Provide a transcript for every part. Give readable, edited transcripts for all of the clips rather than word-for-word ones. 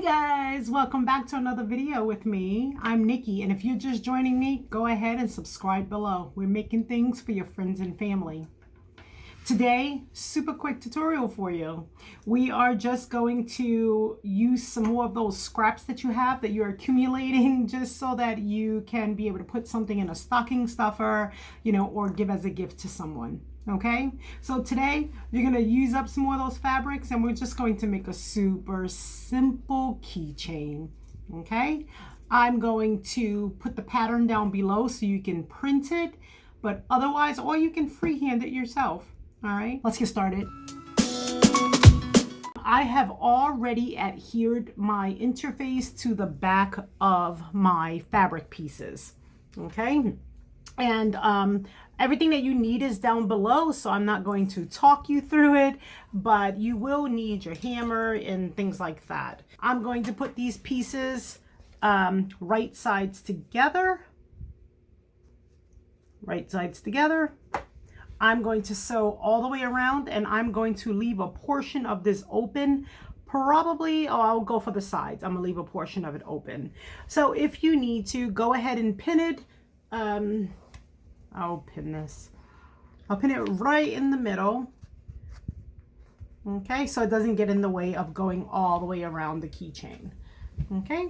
Guys, welcome back to another video with me. I'm Nikki, and if you're just joining me, go ahead and subscribe below. We're making things for your friends and family. Today, super quick tutorial for you. We are just going to use some more of those scraps that you have that you're accumulating just so that you can be able to put something in a stocking stuffer, or give as a gift to someone. Okay, so today you're going to use up some more of those fabrics and we're just going to make a super simple keychain. Okay, I'm going to put the pattern down below so you can print it, but otherwise, or you can freehand it yourself. All right, let's get started. I have already adhered my interface to the back of my fabric pieces. Okay, and everything that you need is down below, so I'm not going to talk you through it, but you will need your hammer and things like that. I'm going to put these pieces right sides together. I'm going to sew all the way around, and I'm going to leave a portion of this open. Probably, I'll go for the sides. I'm gonna leave a portion of it open. So if you need to, go ahead and pin it. I'll pin this. I'll pin it right in the middle. Okay, so it doesn't get in the way of going all the way around the keychain. Okay,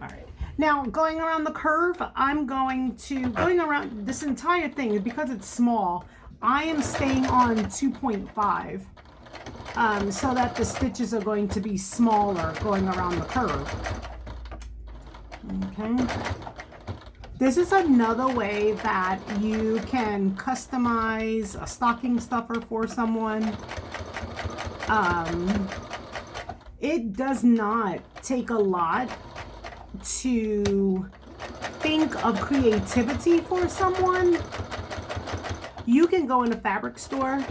all right. Now going around the curve, going around this entire thing, because it's small, I am staying on 2.5 so that the stitches are going to be smaller going around the curve. Okay. This is another way that you can customize a stocking stuffer for someone. It does not take a lot to think of creativity for someone. You can go in a fabric store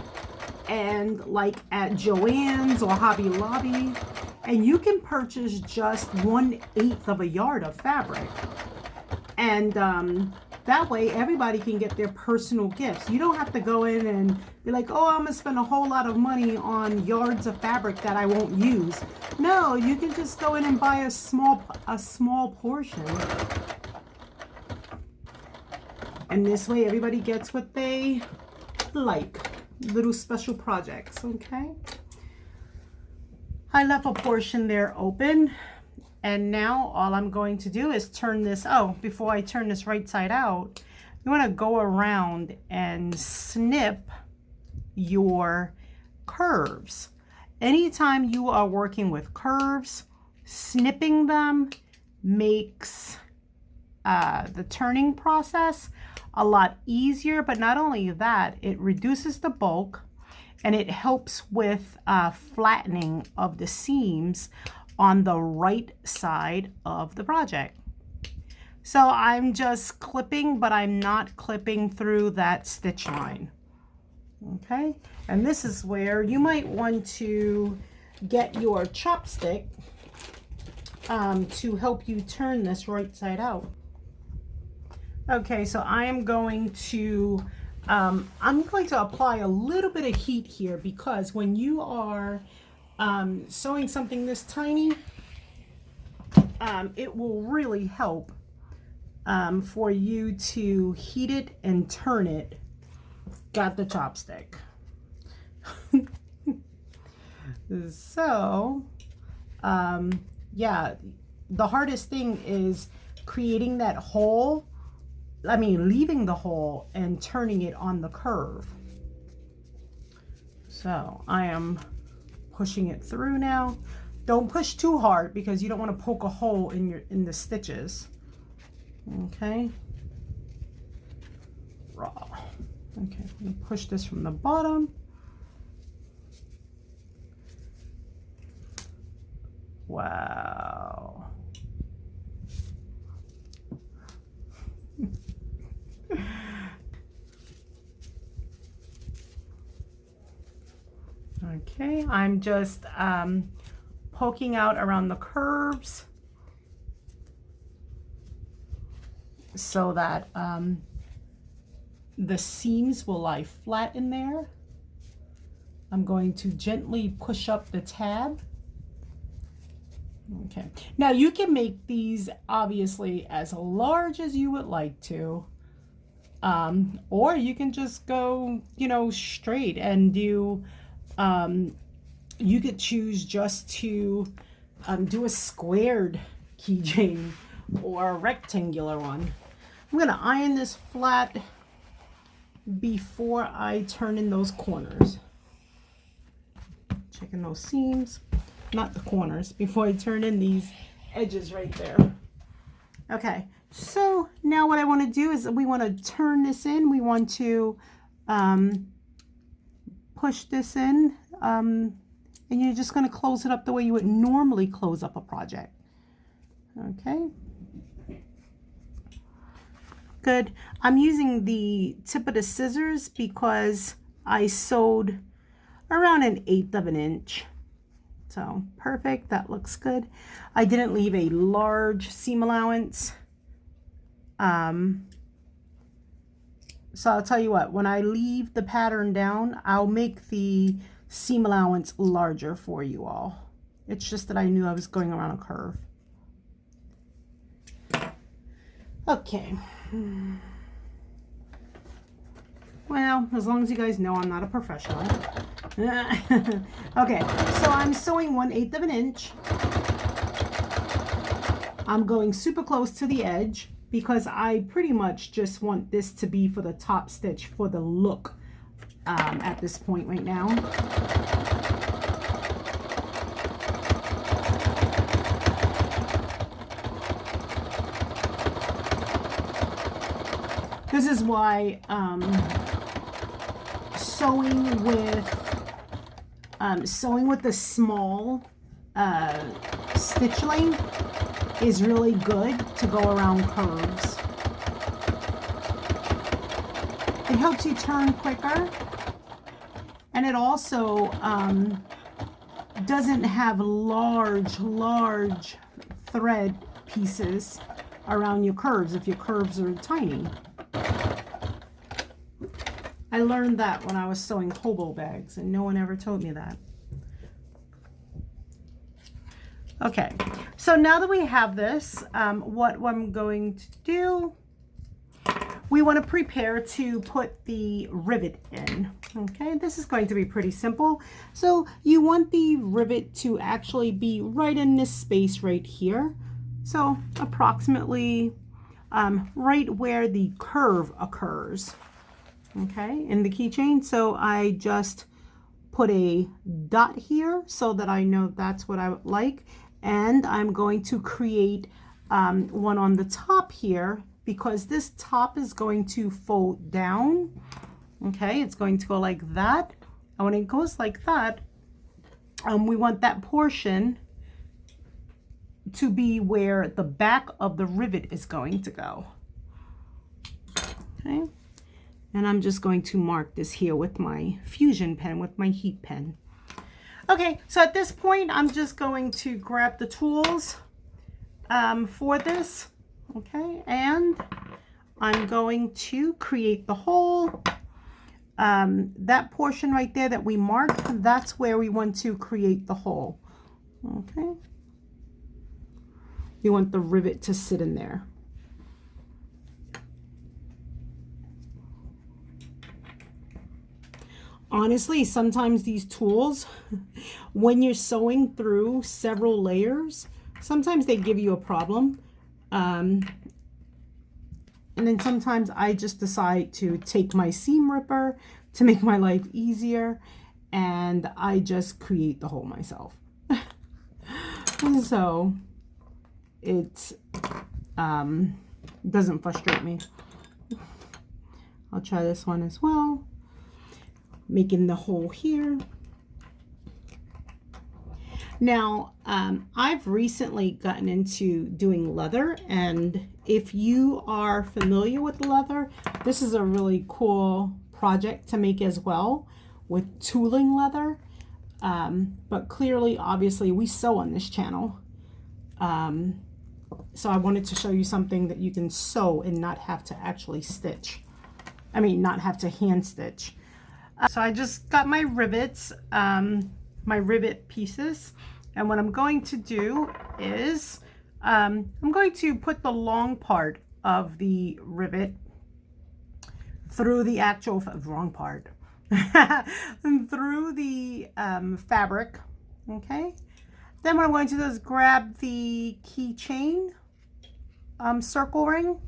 and like at Joann's or Hobby Lobby, and you can purchase just 1/8 of a yard of fabric. And that way everybody can get their personal gifts. You don't have to go in and be like, oh, I'm gonna spend a whole lot of money on yards of fabric that I won't use. No, you can just go in and buy a small portion. And this way everybody gets what they like. Little special projects, okay? I left a portion there open. And now all I'm going to do is turn this, before I turn this right side out, you want to go around and snip your curves. Anytime you are working with curves, snipping them makes the turning process a lot easier. But not only that, it reduces the bulk and it helps with flattening of the seams on the right side of the project. So I'm just clipping, but I'm not clipping through that stitch line. Okay, and this is where you might want to get your chopstick to help you turn this right side out. Okay, so I am going to apply a little bit of heat here, because when you are sewing something this tiny, it will really help for you to heat it and turn it. Got the chopstick. So yeah, the hardest thing is creating that hole, leaving the hole and turning it on the curve. So I am pushing it through now. Don't push too hard because you don't want to poke a hole in the stitches. Okay. Raw. Okay, let me push this from the bottom. Wow. Okay, I'm just poking out around the curves so that the seams will lie flat in there. I'm going to gently push up the tab. Okay, now you can make these obviously as large as you would like to, or you can just go, you know, straight and do, you could choose just to do a squared keychain or a rectangular one. I'm gonna iron this flat before I turn in those corners. Checking those seams, not the corners, before I turn in these edges right there. Okay, so now what I want to do is we want to turn this in. We want to push this in, and you're just going to close it up the way you would normally close up a project. Okay. Good. I'm using the tip of the scissors because I sewed around 1/8 of an inch. So perfect, that looks good. I didn't leave a large seam allowance. So I'll tell you what, when I leave the pattern down, I'll make the seam allowance larger for you all. It's just that I knew I was going around a curve. Okay. Well, as long as you guys know I'm not a professional. Okay, so I'm sewing 1/8 of an inch. I'm going super close to the edge because I pretty much just want this to be for the top stitch for the look at this point right now. This is why sewing with the small stitch length is really good to go around curves. It helps you turn quicker, and it also doesn't have large thread pieces around your curves if your curves are tiny. I learned that when I was sewing hobo bags, and no one ever told me that. Okay, so now that we have this, what I'm going to do, we want to prepare to put the rivet in. Okay, this is going to be pretty simple. So you want the rivet to actually be right in this space right here. So approximately right where the curve occurs. Okay, in the keychain. So I just put a dot here so that I know that's what I would like, and I'm going to create one on the top here because this top is going to fold down. Okay, it's going to go like that, and when it goes like that, we want that portion to be where the back of the rivet is going to go. Okay. And I'm just going to mark this here with my fusion pen, with my heat pen. Okay, so at this point, I'm just going to grab the tools for this. Okay, and I'm going to create the hole. That portion right there that we marked, that's where we want to create the hole. Okay. You want the rivet to sit in there. Honestly, sometimes these tools, when you're sewing through several layers, sometimes they give you a problem. And then sometimes I just decide to take my seam ripper to make my life easier, and I just create the hole myself. So it doesn't frustrate me. I'll try this one as well. Making the hole here. Now, I've recently gotten into doing leather, and if you are familiar with leather, this is a really cool project to make as well with tooling leather. But clearly, obviously, we sew on this channel. So I wanted to show you something that you can sew and not have to actually stitch. I mean, not have to hand stitch. So I just got my rivets, my rivet pieces, And what I'm going to do is I'm going to put the long part of the rivet through the actual wrong part through the fabric. Okay, then what I'm going to do is grab the keychain circle ring,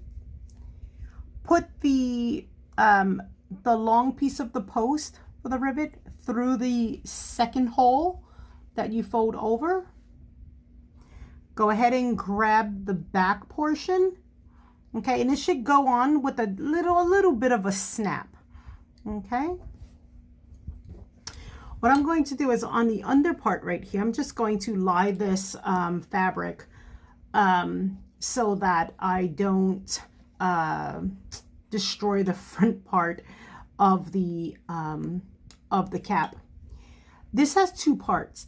put the long piece of the post for the rivet through the second hole that you fold over. Go ahead and grab the back portion. Okay, and it should go on with a little bit of a snap. Okay. What I'm going to do is on the under part right here, I'm just going to lie this fabric so that I don't destroy the front part of the cap. This has two parts.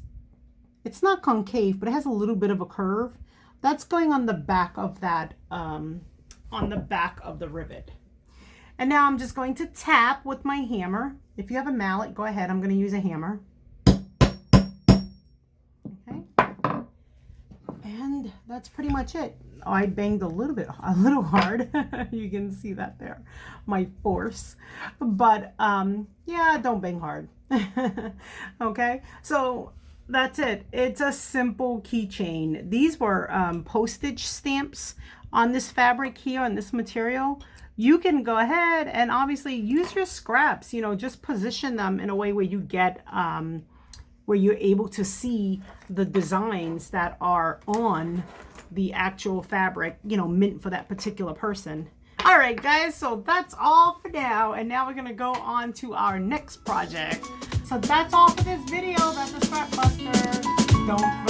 It's not concave, but it has a little bit of a curve. That's going on the back of that, on the back of the rivet. And now I'm just going to tap with my hammer. If you have a mallet, go ahead. I'm going to use a hammer. Okay. And that's pretty much it. Oh, I banged a little hard. You can see that there, my force. But yeah, don't bang hard. Okay, so that's it. It's a simple keychain. These were postage stamps on this fabric here, on this material. You can go ahead and obviously use your scraps, you know, just position them in a way where you get where you're able to see the designs that are on the actual fabric, you know, meant for that particular person. All right, guys, so that's all for now. And now we're going to go on to our next project. So that's all for this video. That's a Scrap Buster. Don't